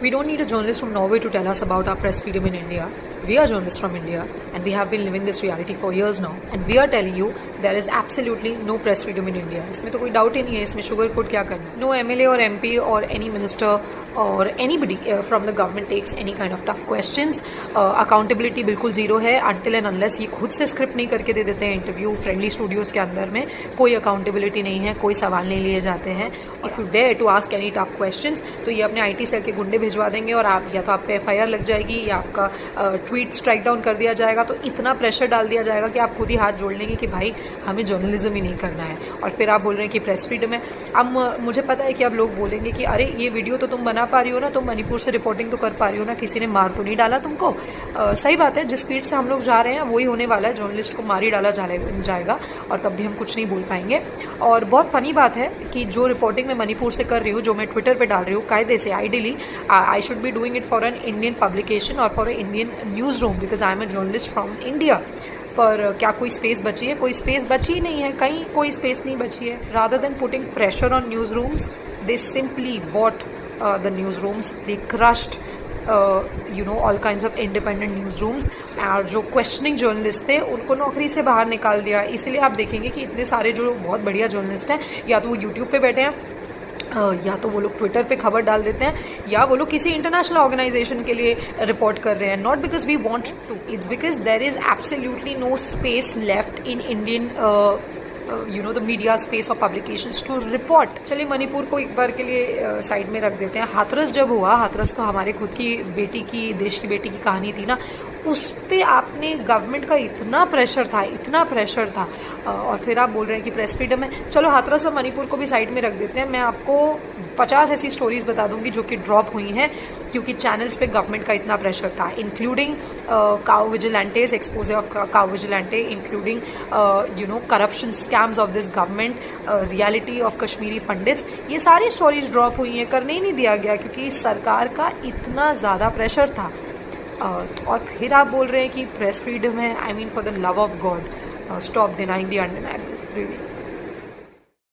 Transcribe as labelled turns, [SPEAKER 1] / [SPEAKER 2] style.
[SPEAKER 1] We don't need a journalist from Norway to tell us about our press freedom in India. We are journalists from India and we have been living this reality for years now. And we are telling you there is absolutely no press freedom in India. इसमें तो कोई doubt ही नहीं है, इसमें sugar coat क्या करना है. No MLA or MP or any minister or anybody from the government takes any kind of tough questions. Accountability बिल्कुल ज़ीरो है until and unless ये खुद से स्क्रिप्ट नहीं करके दे देते हैं इंटरव्यू फ्रेंडली स्टूडियोज़ के अंदर में. कोई अकाउंटेबिलिटी नहीं है, कोई सवाल नहीं लिए जाते हैं. If you dare to ask any tough questions तो ये अपने IT सेल के गुंडे भिजवा देंगे और आप या तो आप पे FIR लग जाएगी या आपका ट्वीट स्ट्राइक डाउन कर दिया जाएगा. तो इतना प्रेशर डाल दिया जाएगा कि आप खुद ही हाथ जोड़ लेंगे कि भाई हमें जर्नलिज्म ही नहीं करना है. और फिर आप बोल रहे हैं कि प्रेस फ्रीडम है. अब मुझे पता है कि अब लोग बोलेंगे कि अरे ये वीडियो तो तुम बना पा रही हो ना, तुम मणिपुर से रिपोर्टिंग तो कर पा रही हो ना, किसी ने मार तो नहीं डाला तुमको. सही बात है, जिस स्पीड से हम लोग जा रहे हैं वही होने वाला है. जर्नलिस्ट को मार ही डाला जाएगा और तब भी हम कुछ नहीं बोल पाएंगे. और बहुत फ़नी बात है कि जो रिपोर्टिंग मैं मणिपुर से कर रही हूँ, जो मैं ट्विटर पे डाल रही हूँ, कायदे से ideally I should be doing it for an Indian publication और for an Indian news room because I am a journalist from India. पर क्या कोई स्पेस बची है? कोई स्पेस बची ही नहीं है, कहीं कोई स्पेस नहीं बची है. Rather than putting pressure on news rooms they simply bought the newsrooms, they crushed all kinds of independent newsrooms. और जो क्वेश्चनिंग जर्नलिस्ट थे उनको नौकरी से बाहर निकाल दिया. इसीलिए आप देखेंगे कि इतने सारे जो बहुत बढ़िया जर्नलिस्ट हैं या तो वो यूट्यूब पे बैठे हैं या तो वो लोग ट्विटर पे खबर डाल देते हैं या वो लोग किसी इंटरनेशनल ऑर्गेनाइजेशन के लिए रिपोर्ट कर रहे हैं. Not because we want to, it's because there is absolutely no space left in Indian the media space or publications to report. चलिए मणिपुर को एक बार के लिए साइड में रख देते हैं. हाथरस जब हुआ, हाथरस तो हमारे खुद की बेटी की, देश की बेटी की कहानी थी ना, उस पर आपने गवर्नमेंट का इतना प्रेशर था और फिर आप बोल रहे हैं कि प्रेस फ्रीडम है. चलो हाथरस और मणिपुर को भी साइड में रख देते हैं. मैं आपको 50 ऐसी स्टोरीज बता दूंगी जो कि ड्रॉप हुई हैं क्योंकि चैनल्स पे गवर्नमेंट का इतना प्रेशर था, including cow vigilantes, expose of cow vigilante, including corruption scams of this government, reality of Kashmiri Pandits. ये सारी स्टोरीज ड्रॉप हुई हैं, करने ही नहीं दिया गया क्योंकि सरकार का इतना ज़्यादा प्रेशर था. और फिर आप बोल रहे हैं कि प्रेस फ्रीडम है. I mean for the love of God, stop denying the undeniable.